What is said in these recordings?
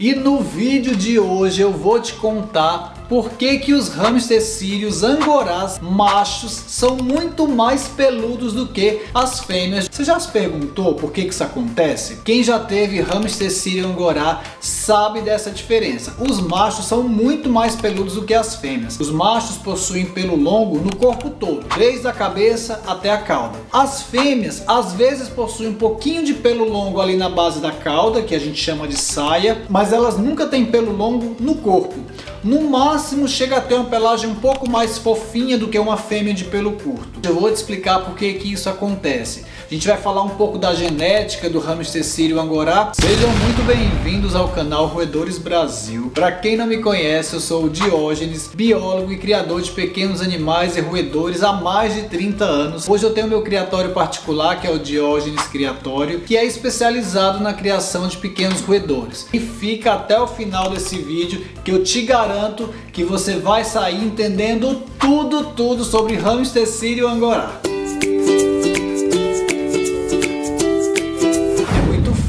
E no vídeo de hoje eu vou te contar por que os hamster sírios angorás machos são muito mais peludos do que as fêmeas. Você já se perguntou por que isso acontece? Quem já teve hamster sírio angorá sabe dessa diferença. Os machos são muito mais peludos do que as fêmeas. Os machos possuem pelo longo no corpo todo, desde a cabeça até a cauda. As fêmeas às vezes possuem um pouquinho de pelo longo ali na base da cauda, que a gente chama de saia, mas elas nunca têm pelo longo no corpo. No máximo chega a ter uma pelagem um pouco mais fofinha do que uma fêmea de pelo curto. Eu vou te explicar por que isso acontece. A gente vai falar um pouco da genética do hamster sírio angorá. Sejam muito bem-vindos ao canal Roedores Brasil. Para quem não me conhece, eu sou o Diógenes, biólogo e criador de pequenos animais e roedores há mais de 30 anos. Hoje eu tenho meu criatório particular, que é o Diógenes Criatório, que é especializado na criação de pequenos roedores. E fica até o final desse vídeo que eu te garanto que você vai sair entendendo tudo sobre hamster sírio angorá.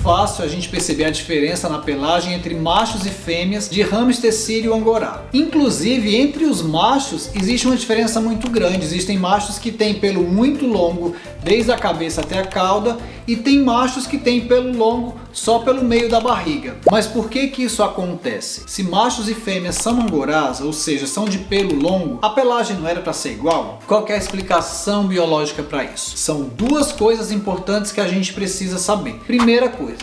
Fácil a gente perceber a diferença na pelagem entre machos e fêmeas de hamster sírio angorá. Inclusive, entre os machos existe uma diferença muito grande. Existem machos que têm pelo muito longo desde a cabeça até a cauda e tem machos que têm pelo longo só pelo meio da barriga. Mas por que isso acontece? Se machos e fêmeas são angorás, ou seja, são de pelo longo, a pelagem não era para ser igual? Qual que é a explicação biológica para isso? São duas coisas importantes que a gente precisa saber. Primeira coisa,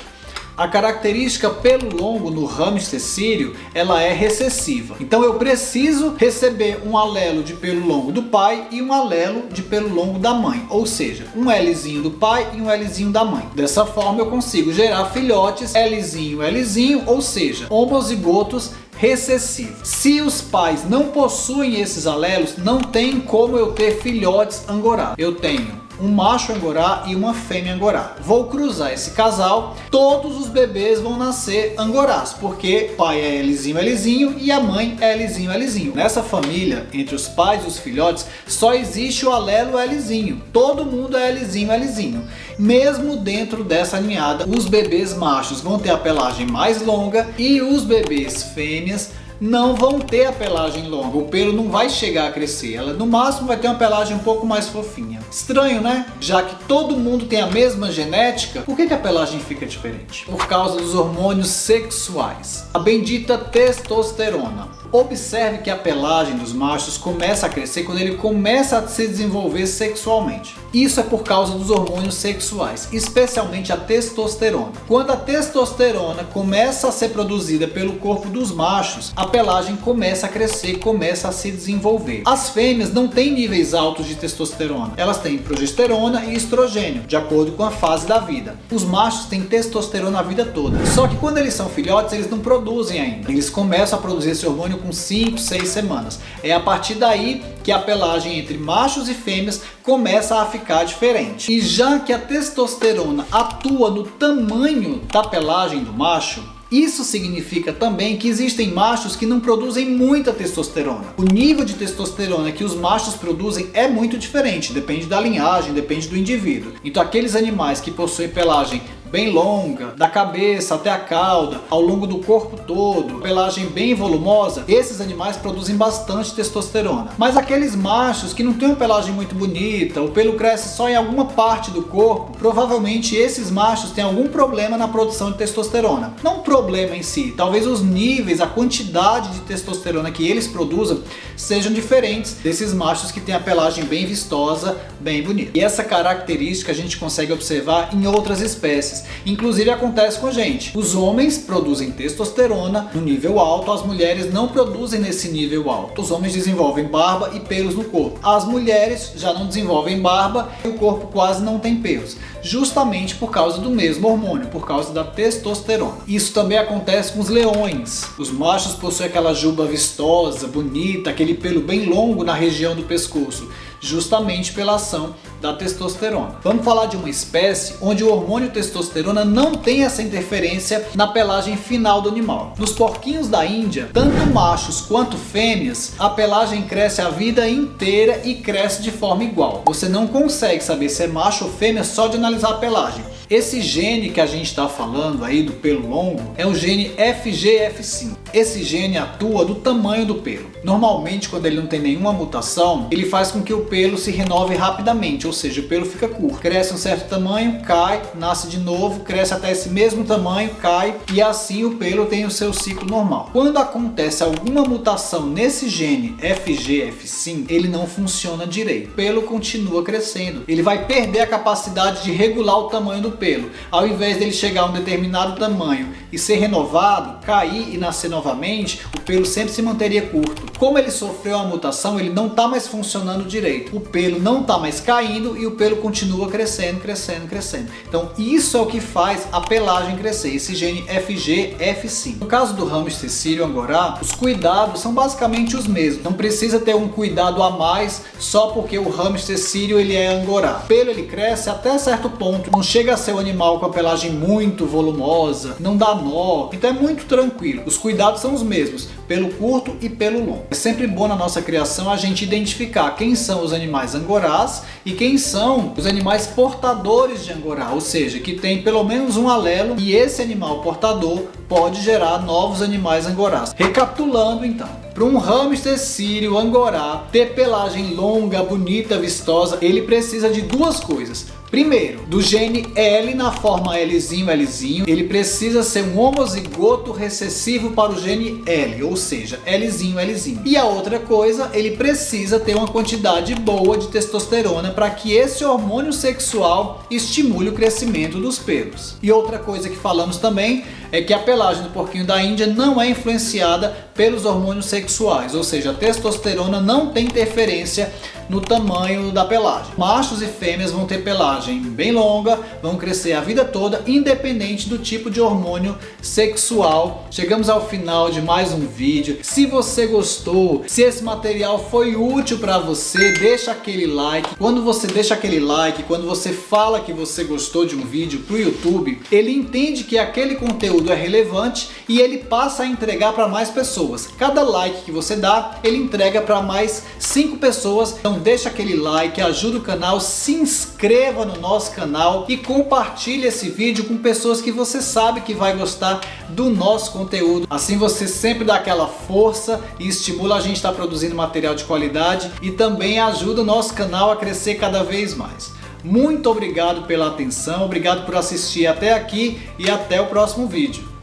a característica pelo longo no hamster sírio, ela é recessiva. Então eu preciso receber um alelo de pelo longo do pai e um alelo de pelo longo da mãe. Ou seja, um Lzinho do pai e um Lzinho da mãe. Dessa forma eu consigo gerar filhotes Lzinho, Lzinho, ou seja, homozigotos recessivos. Se os pais não possuem esses alelos, não tem como eu ter filhotes angorá. Eu tenho um macho angorá e uma fêmea angorá. Vou cruzar esse casal, todos os bebês vão nascer angorás, porque o pai é Lzinho, Lzinho e a mãe é Lzinho, Lzinho. Nessa família, entre os pais e os filhotes, só existe o alelo Lzinho. Todo mundo é Lzinho, Lzinho. Mesmo dentro dessa ninhada, os bebês machos vão ter a pelagem mais longa e os bebês fêmeas não vão ter a pelagem longa, o pelo não vai chegar a crescer, ela no máximo vai ter uma pelagem um pouco mais fofinha. Estranho, né? Já que todo mundo tem a mesma genética, por que a pelagem fica diferente? Por causa dos hormônios sexuais, a bendita testosterona. Observe que a pelagem dos machos começa a crescer quando ele começa a se desenvolver sexualmente. Isso é por causa dos hormônios sexuais, especialmente a testosterona. Quando a testosterona começa a ser produzida pelo corpo dos machos, a pelagem começa a crescer, começa a se desenvolver. As fêmeas não têm níveis altos de testosterona, elas têm progesterona e estrogênio, de acordo com a fase da vida. Os machos têm testosterona a vida toda, só que quando eles são filhotes, eles não produzem ainda. Eles começam a produzir esse hormônio com 5, 6 semanas. É a partir daí que a pelagem entre machos e fêmeas começa a ficar diferente. E já que a testosterona atua no tamanho da pelagem do macho, isso significa também que existem machos que não produzem muita testosterona. O nível de testosterona que os machos produzem é muito diferente, depende da linhagem, depende do indivíduo. Então aqueles animais que possuem pelagem bem longa, da cabeça até a cauda, ao longo do corpo todo, pelagem bem volumosa, esses animais produzem bastante testosterona. Mas aqueles machos que não têm uma pelagem muito bonita, o pelo cresce só em alguma parte do corpo, provavelmente esses machos têm algum problema na produção de testosterona. Não um problema em si, talvez os níveis, a quantidade de testosterona que eles produzem sejam diferentes desses machos que têm a pelagem bem vistosa, bem bonita. E essa característica a gente consegue observar em outras espécies. Inclusive acontece com a gente. Os homens produzem testosterona no nível alto, as mulheres não produzem nesse nível alto. Os homens desenvolvem barba e pelos no corpo. As mulheres já não desenvolvem barba e o corpo quase não tem pelos. Justamente por causa do mesmo hormônio, por causa da testosterona. Isso também acontece com os leões. Os machos possuem aquela juba vistosa, bonita, aquele pelo bem longo na região do pescoço, justamente pela ação da testosterona. Vamos falar de uma espécie onde o hormônio testosterona não tem essa interferência na pelagem final do animal. Nos porquinhos da Índia, tanto machos quanto fêmeas, a pelagem cresce a vida inteira e cresce de forma igual. Você não consegue saber se é macho ou fêmea só de analisar a pelagem. Esse gene que a gente está falando aí do pelo longo é o gene FGF5. Esse gene atua do tamanho do pelo. Normalmente, quando ele não tem nenhuma mutação, ele faz com que o pelo se renove rapidamente, ou seja, o pelo fica curto. Cresce um certo tamanho, cai, nasce de novo, cresce até esse mesmo tamanho, cai, e assim o pelo tem o seu ciclo normal. Quando acontece alguma mutação nesse gene FGF5, ele não funciona direito. O pelo continua crescendo. Ele vai perder a capacidade de regular o tamanho do pelo. Ao invés dele chegar a um determinado tamanho e ser renovado, cair e nascer novamente, o pelo sempre se manteria curto. Como ele sofreu uma mutação, ele não está mais funcionando direito. O pelo não está mais caindo e o pelo continua crescendo, crescendo, crescendo. Então isso é o que faz a pelagem crescer, esse gene FGF5. No caso do hamster sírio angorá, os cuidados são basicamente os mesmos. Não precisa ter um cuidado a mais só porque o hamster sírio ele é angorá. O pelo ele cresce até certo ponto, não chega a ser um animal com a pelagem muito volumosa, não dá nó, então é muito tranquilo. Os cuidados são os mesmos, pelo curto e pelo longo. É sempre bom na nossa criação a gente identificar quem são os animais angorás e quem são os animais portadores de angorá, ou seja, que tem pelo menos um alelo e esse animal portador pode gerar novos animais angorás. Recapitulando então, para um hamster sírio angorá ter pelagem longa, bonita, vistosa, ele precisa de duas coisas. Primeiro, do gene L na forma Lzinho, ele precisa ser um homozigoto recessivo para o gene L, ou seja, Lzinho. E a outra coisa, ele precisa ter uma quantidade boa de testosterona para que esse hormônio sexual estimule o crescimento dos pelos. E outra coisa que falamos também é que a pelagem do porquinho da Índia não é influenciada pelos hormônios sexuais, ou seja, a testosterona não tem interferência no tamanho da pelagem. Machos e fêmeas vão ter pelagem bem longa, vão crescer a vida toda, independente do tipo de hormônio sexual. Chegamos ao final de mais um vídeo. Se você gostou, se esse material foi útil para você, deixa aquele like. Quando você deixa aquele like, quando você fala que você gostou de um vídeo pro YouTube, ele entende que aquele conteúdo é relevante e ele passa a entregar para mais pessoas. Cada like que você dá, ele entrega para mais 5 pessoas. Então deixa aquele like, ajuda o canal, se inscreva no nosso canal e compartilhe esse vídeo com pessoas que você sabe que vai gostar do nosso conteúdo. Assim você sempre dá aquela força e estimula a gente a estar produzindo material de qualidade e também ajuda o nosso canal a crescer cada vez mais. Muito obrigado pela atenção, obrigado por assistir até aqui e até o próximo vídeo.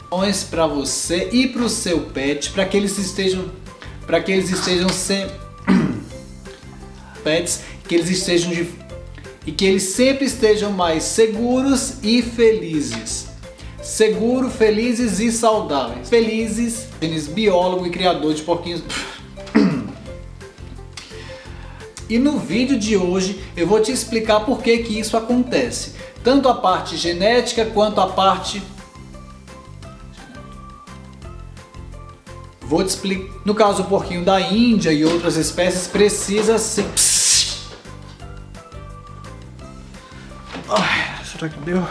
Para você e para o seu pet, para que eles estejam sempre pets, que eles sempre estejam mais seguros e felizes. Seguro, felizes e saudáveis. Felizes, biólogo e criador de porquinhos. E no vídeo de hoje eu vou te explicar por que isso acontece. Tanto a parte genética quanto a parte... Vou te explicar. No caso, o porquinho da Índia e outras espécies precisa ser... Ai, será que deu?